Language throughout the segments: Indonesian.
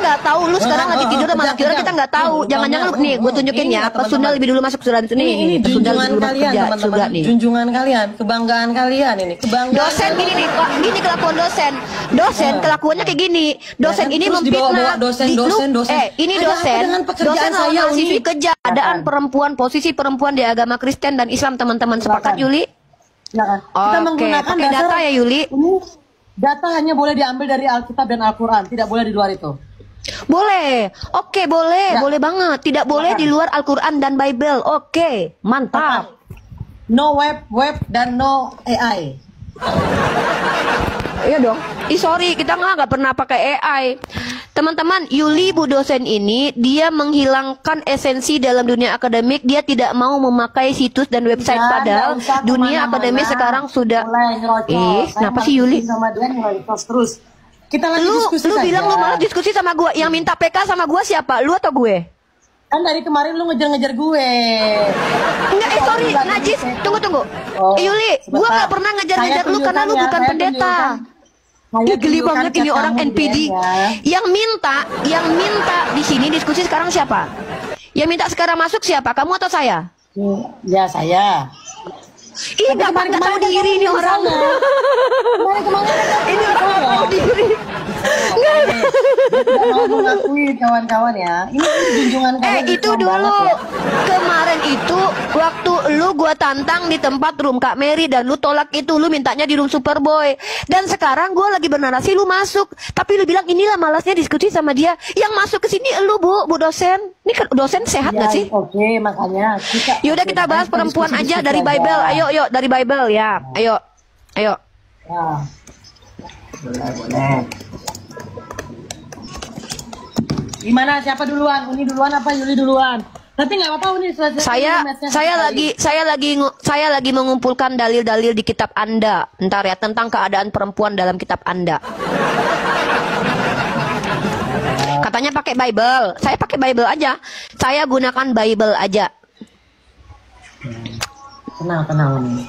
nggak tahu lu sekarang lagi tidur sama laki orang, kita nggak tahu. Jangan-jangan nih gue tunjukin ya, Pesunda lebih dulu masuk surga ini. Pesunda lebih dulu masuk kerja surga nih. Junjungan kalian, kebanggaan kalian ini, kebanggaan. Dosen gini nih, kok gini kelakuan dosen. Dosen kelakuannya kayak gini. Dosen ini memfitnah. Dosen. Ini dosen saya mahasiswi keadaan perempuan, posisi perempuan di agama Kristen dan Islam, teman-teman sepakat Yuli? Kita menggunakan data ya Yuli. Data hanya boleh diambil dari Alkitab dan Al-Quran, tidak boleh di luar itu. Boleh, oke boleh, boleh banget. Tidak boleh di luar Al-Quran dan Bible. Oke, mantap. No web dan no AI. Iya dong. Sorry, kita nggak pernah pakai AI. Teman-teman, Yuli Bu dosen ini dia menghilangkan esensi dalam dunia akademik. Dia tidak mau memakai situs dan website, padahal dunia akademik sekarang sudah. Kenapa sih Yuli? Sama dia terus. Kita lagi diskusi lu bilang lu malah diskusi sama gua. Yang minta PK sama gua siapa? Lu atau gue? Kan dari kemarin lu ngejar-ngejar gue. Enggak, sorry, Najis. Tunggu. Yuli, gua nggak pernah ngejar-ngejar lu karena lu bukan pendeta. Geli banget ini orang NPD. Yang minta di sini diskusi sekarang siapa? Yang minta sekarang masuk siapa? Kamu atau saya? Ya saya. Ih, nggak tahu diri ini orang. Ini orang nggak tahu diri. Tidak mau mengakui kawan-kawan ya. Ini junjungan kalian. Itu dulu. Kemarin itu waktu lu gua tantang di tempat room Kak Mary dan lu tolak itu, lu mintanya di room Superboy. Dan sekarang gua lagi bernarasi lu masuk, tapi lu bilang inilah malasnya diskusi sama dia. Yang masuk ke sini lu Bu dosen. Ini dosen sehat nggak sih? Oke, makanya yaudah kita bahas perempuan aja dari Bible. Ayo dari Bible ya. Ayo. Ya. Boleh. Gimana, siapa duluan? Uni duluan apa Yuli duluan? Tapi nggak apa-apa Uni. Saya lagi mengumpulkan dalil-dalil di kitab Anda. Ntar ya, tentang keadaan perempuan dalam kitab Anda. Katanya pakai Bible. Saya pakai Bible aja. Saya gunakan Bible aja. Tenang Uni.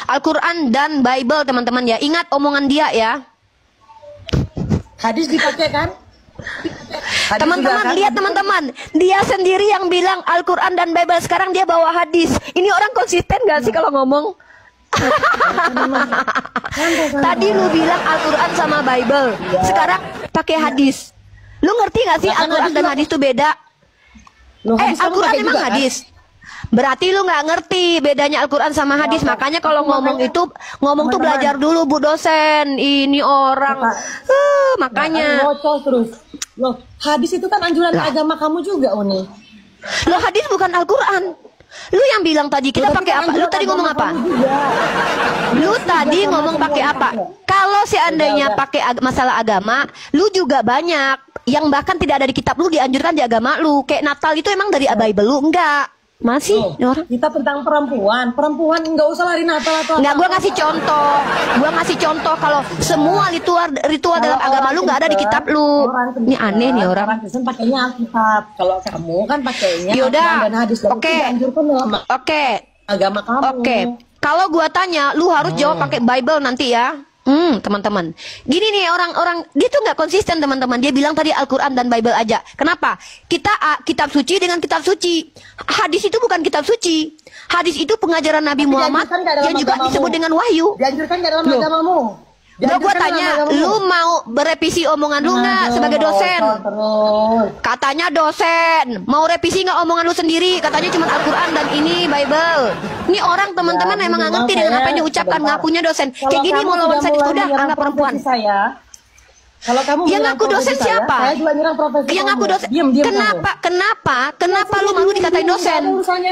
Al-Quran dan Bible teman-teman ya. Ingat omongan dia ya. Hadis dipakai kan? Teman-teman lihat teman-teman, dia sendiri yang bilang Al-Quran dan Bible, sekarang dia bawa hadis. Ini orang konsisten gak sih kalau ngomong? Tadi lu bilang Al-Quran sama Bible, sekarang pakai hadis. Lu ngerti gak sih Al-Quran dan hadis itu beda? Al-Quran emang hadis. Berarti lu nggak ngerti bedanya Al-Quran sama hadis. Makanya kalau ngomong tuh belajar dulu Bu dosen. Ini orang makanya terus. Loh, hadis itu kan anjuran agama kamu juga Uni. Loh, hadis bukan Al-Quran. Lu yang bilang tadi kita pakai apa? Lu tadi ngomong apa? Lu tadi ngomong pakai apa? Kalau seandainya pakai masalah agama, lu juga banyak yang bahkan tidak ada di kitab lu dianjurkan di agama lu. Kayak Natal itu emang dari Bible lu? Enggak. Masih orang kita tentang perempuan nggak usah lari Natal atau nggak. Gua ngasih contoh kalau semua ritual dalam agama lu nggak ada di kitab lu. Ini aneh nih orang. Kristen pakainya Alkitab, kalau kamu kan pakainya Yaudah. dan hadis. Oke. Agama kamu. Oke. Kalau gua tanya, lu harus jawab pakai Bible nanti ya. Teman-teman, gini nih orang-orang dia tuh nggak konsisten teman-teman. Dia bilang tadi Al-Quran dan Bible aja. Kenapa? Kita kitab suci dengan kitab suci. Hadis itu bukan kitab suci. Hadis itu pengajaran Nabi Muhammad yang juga disebut dengan wahyu. Dianjurkan nggak dalam agamamu? Gua tanya, lu mau berevisi omongan lu nggak sebagai dosen? Katanya dosen, mau revisi nggak omongan lu sendiri? Katanya cuma Al-Quran dan ini Bible. Ini orang teman-teman emang nggak ngerti dengan apa yang diucapkan, ngakunya dosen. Kayak gini mau lawan saya udah anak perempuan. Kalau kamu yang ngaku dosen siapa? Saya juga nyerang profesi. Yang ngaku dosen. Kenapa lu malu dikatain dosen?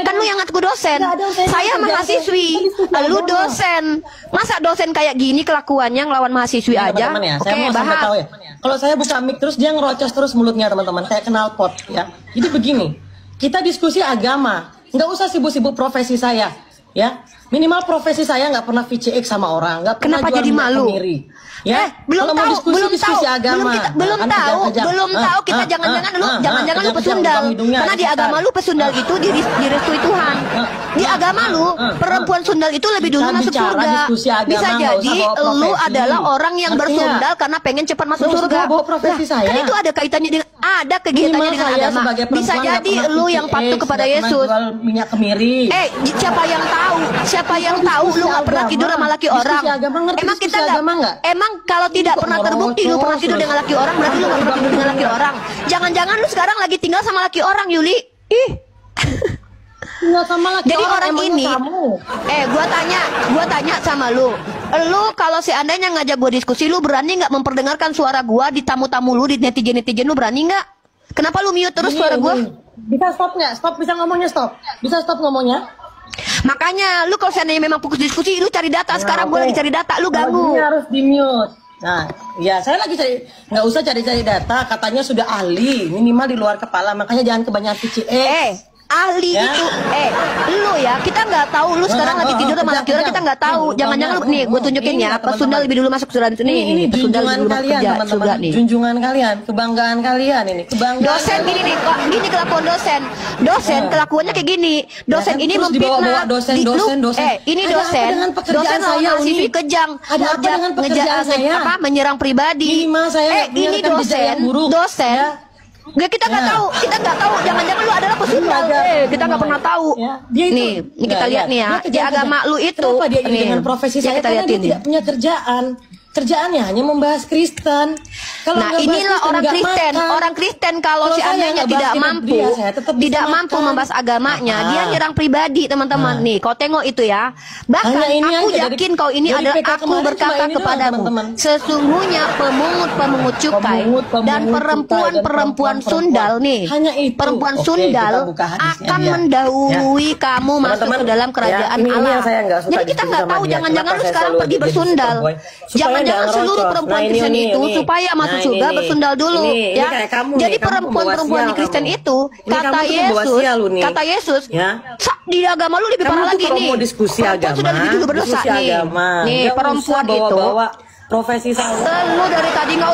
Kan lu yang ngaku dosen. Saya mahasiswi, lu dosen. Masa dosen kayak gini kelakuannya ngelawan mahasiswi aja? Oke, bahas. Kalau saya buka mic terus dia ngerocos terus mulutnya teman-teman, kayak knalpot ya. Jadi begini, kita diskusi agama, nggak usah sibuk-sibuk profesi saya. Ya, Minimal profesi saya nggak pernah VCX sama orang, nggak pernah Kenapa jual jadi minyak malu? kemiri. Ya, belum kalau mau tahu, diskusi, belum diskusi tahu, agama. belum Kan tahu, kejam-kejam. belum tahu kita jangan-jangan lu kejam-kejam pesundal. dalam hidungnya, Karena di ada agama setan. lu pesundal itu direstui Tuhan. Di agama lu perempuan sundal itu lebih dulu Kita masuk bicara surga. diskusi agama, Bisa nggak jadi usah bawa lu profesi. adalah orang yang Ngerti bersundal nggak? karena pengen cepat masuk Nggak usah surga. bawa profesi saya. Kan itu ada kaitannya dengan kegiatannya Minimal dengan saya agama. sebagai Bisa perempuan nggak jadi pernah lu yang VCX, patuh kepada nggak pernah Yesus. jual minyak kemiri. Siapa yang tahu? Siapa yang tahu lu nggak pernah agama. tidur sama laki Diskusi orang? agama, ngerti Emang diskusi kita agama nggak? Emang kalau tidak Kok pernah terbukti lu ngerocos pernah tidur terus? dengan laki orang, berarti lu nggak pernah tidur dengan laki orang. Jangan-jangan lu sekarang lagi tinggal sama laki orang, Yuli. Ih. Nggak sama laki Jadi orang emangnya ini, kamu. gua tanya sama lu kalau seandainya ngajak gua diskusi, lu berani nggak memperdengarkan suara gua di tamu-tamu lu, di netizen lu berani nggak? Kenapa lu mute terus suara gua? Bisa stop nggak? Stop, bisa ngomongnya stop. Bisa stop ngomongnya? Makanya lu kalau seandainya memang fokus diskusi, lu cari data. Sekarang gua oke. lagi cari data, lu Kalau ganggu. gini harus di mute. Nah, ya saya lagi cari, nggak usah cari-cari data. Katanya sudah ahli, minimal di luar kepala. Makanya jangan kebanyakan VCX. Ahli Ya. itu lu ya, kita nggak tahu lu sekarang lagi tidur sama laki orang, kita nggak tahu. Jangan-jangan lu nih, gue tunjukin Ini ya, ya, teman-teman. pesundal lebih dulu masuk surga nih, Ini pesundal lebih junjungan dulu masuk kalian, surga teman-teman. nih. Junjungan kalian, kebanggaan kalian ini, kebanggaan. Dosen gini nih, kok gini kelakuan dosen. Dosen kelakuannya kayak gini. Dosen kan, ini terus dibawa-bawa memfitnah. dosen. Ini Ada apa dosen. dengan pekerjaan Dosen saya, mahasiswi Uni? kejang. Ada apa dengan pekerjaan saya? Menyerang pribadi. Minimal saya ini biarkan jejak yang buruk. dosen. Ya. Nggak, kita nggak Ya. tahu, jangan-jangan lu adalah pesundal. Kita nggak pernah tahu. Ya. Dia itu, Nih, ini kita Nggak, lihat nih ya, dia di kerja- agama lu itu. Kenapa dia iri nih, dengan profesi ya saya? kita Karena liatin dia nih. tidak punya kerjaan. Kerjaannya hanya membahas Kristen. Kalau Nah, nggak bahas inilah orang nggak Kristen. makan. Orang Kristen kalau Kalau saya seandainya nggak tidak bahas kitab mampu, dia, saya tetap bisa tidak mampu makan. membahas agamanya, Ah. dia nyerang pribadi, teman-teman. Ah. Nih, kau tengok itu ya. Bahkan Hanya ini aku aja, yakin dari- kau ini dari adalah PK aku kemarin berkata cuma ini doang, kepadamu. teman-teman. Sesungguhnya pemungut cukai Pemungut dan cukai perempuan-perempuan dan sundal nih. Hanya itu. Perempuan Oke, sundal kita buka hadisnya akan dia. mendahului kamu masuk Teman-teman, ke dalam kerajaan ini Allah. yang saya nggak suka Jadi kita diskusi nggak sama tahu, dia. jangan-jangan Kenapa lu saya sekarang selalu pergi jadi bersundal. superboy? Supaya Jangan-jangan jangan seluruh rocos. perempuan Nah, ini, Kristen ini, itu ini. supaya masuk Nah, surga ini. bersundal dulu Ini ya. kayak kamu Jadi nih, kamu perempuan-perempuan pembawa di Kristen sial itu kamu. Ini kata kamu tuh pembawa Yesus, sial lu nih. kata Yesus, Ya. di agama lu lebih Kamu parah tuh lagi kalau nih. mau diskusi Perempuan agama, sudah lebih dulu berdosa diskusi nih. agama. Nih Nggak perempuan usah itu. bawa-bawa profesi saya. Lu dari tadi nggak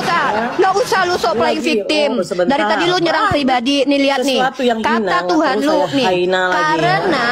usah lu sok playing Lagi, victim. sebentar. Dari tadi lu nyerang Wah, pribadi. Nih lihat nih. sesuatu yang hina, Kata nggak Tuhan perlu lu saya nih. hina lagi, ya. Karena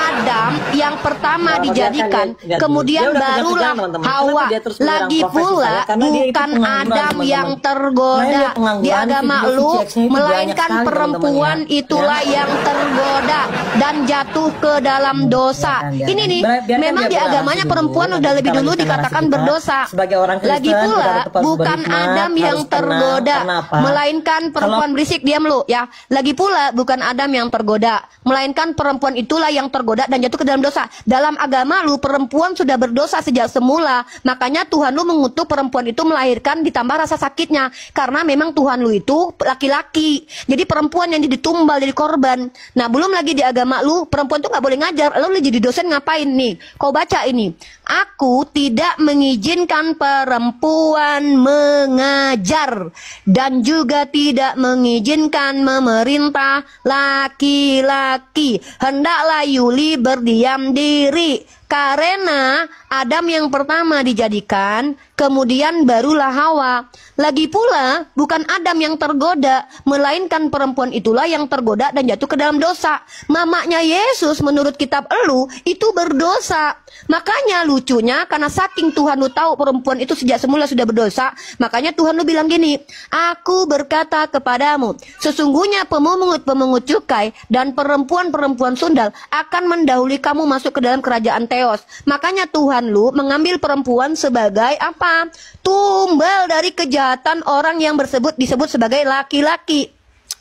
Adam yang pertama Nah, dijadikan, biarkan dia kemudian udah barulah kejam-kejam, teman-teman. Hawa. Kenapa dia terus menyerang Lagi profesi pula saya? Karena dia itu bukan pengangguran, Adam teman-teman. yang Nah, tergoda dia pengangguran, di agama video lu, VCX-nya itu melainkan banyak sekali, perempuan teman-teman, ya. itulah yang tergoda dan jatuh ke dalam dosa. Biarkan, Ini nih, biarkan memang dia di bernarasi agamanya dulu. perempuan Nanti udah lebih kita dulu lanjutkan dikatakan narasi kita. berdosa. Sebagai orang Kristen, Lagi kita pula tetap harus bukan berhikmat, Adam yang harus tenang. tergoda, Karena apa? melainkan perempuan berisik. Diam lu ya. Lagi pula bukan Adam yang tergoda, melainkan perempuan itulah yang tergoda dan jatuh ke dalam dosa. Dalam agama lu perempuan sudah berdosa sejak semula. Makanya Tuhan lu mengutuk perempuan itu melahirkan ditambah rasa sakitnya. Karena memang Tuhan lu itu laki-laki. Jadi perempuan yang ditumbal jadi korban. Nah, belum lagi di agama lu perempuan tuh nggak boleh ngajar. Lalu lu jadi dosen ngapain nih? Kau baca ini. Aku tidak mengizinkan perempuan mengajar dan juga tidak mengizinkan memerintah laki-laki. Hendaklah Yuli berdiam diri. Karena Adam yang pertama dijadikan, kemudian barulah Hawa. Lagi pula, bukan Adam yang tergoda, melainkan perempuan itulah yang tergoda dan jatuh ke dalam dosa. Mamanya Yesus menurut kitab elu, itu berdosa. Makanya lucunya, karena saking Tuhan lu tahu perempuan itu sejak semula sudah berdosa, makanya Tuhan lu bilang gini, aku berkata kepadamu, sesungguhnya pemungut cukai dan perempuan-perempuan sundal akan mendahului kamu masuk ke dalam kerajaan Theos. Makanya Tuhan lu mengambil perempuan sebagai apa? Tumbal dari kejahatan orang yang disebut sebagai laki-laki.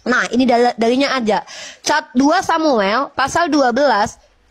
Nah, ini darinya aja. 2 Samuel pasal 12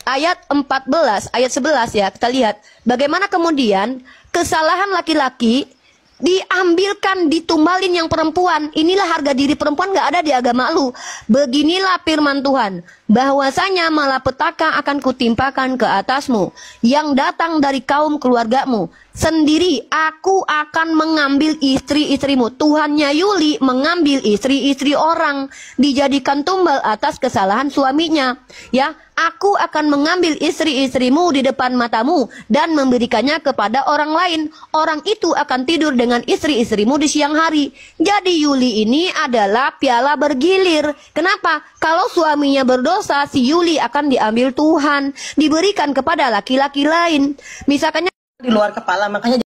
ayat 14 ayat 11 ya. Kita lihat bagaimana kemudian kesalahan laki-laki diambilkan, ditumbalin yang perempuan. Inilah harga diri perempuan, nggak ada di agama lu. Beginilah firman Tuhan. bahwasanya malapetaka akan kutimpakan ke atasmu yang datang dari kaum keluargamu sendiri. Aku akan mengambil istri-istrimu. Tuhannya Yuli mengambil istri-istri orang, dijadikan tumbal atas kesalahan suaminya. Ya, aku akan mengambil istri-istrimu di depan matamu dan memberikannya kepada orang lain. Orang itu akan tidur dengan istri-istrimu di siang hari. Jadi Yuli ini adalah piala bergilir. Kenapa? Kalau suaminya berdosa, si Yuli akan diambil Tuhan, diberikan kepada laki-laki lain. Misalkannya di luar kepala, makanya